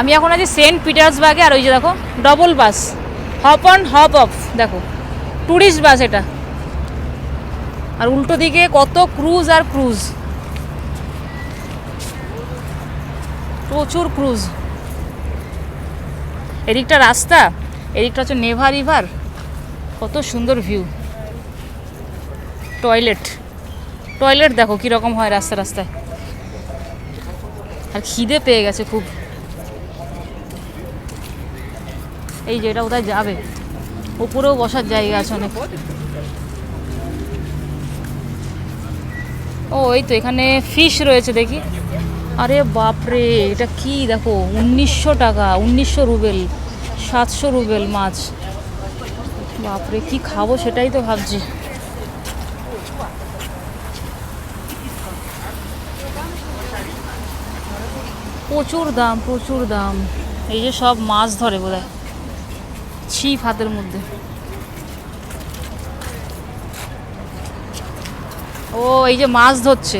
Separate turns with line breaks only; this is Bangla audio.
আমি এখন আছি সেন্ট পিটার্সবার্গে, আর ওই যে দেখো double bus, hop on hop of, দেখো ট্যুরিস্ট বাস এটা। আর উল্টো দিকে কত ক্রুজ আর ক্রুজ, প্রচুর ক্রুজ। এদিকটা রাস্তা, এদিকটা হচ্ছে নেভা রিভার, কত সুন্দর ভিউ। টয়লেট টয়লেট দেখো কীরকম হয় রাস্তা রাস্তায়। আর খিদে পেয়ে গেছে খুব। এই যে এটা কোথায় যাবে, উপরেও বসার জায়গা আছে অনেক। ও এই তো এখানে ফিশ রয়েছে দেখি। আরে বাপরে, এটা কি দেখো, 1900 টাকা, 1900 রুবেল, 700 রুবেল মাছ। বাপরে কি খাবো সেটাই তো ভাবছি। প্রচুর দাম, প্রচুর দাম। এই যে সব মাছ ধরে বোধহয়, ছিপ হাতের মধ্যে। ও এই যে মাছ ধরছে।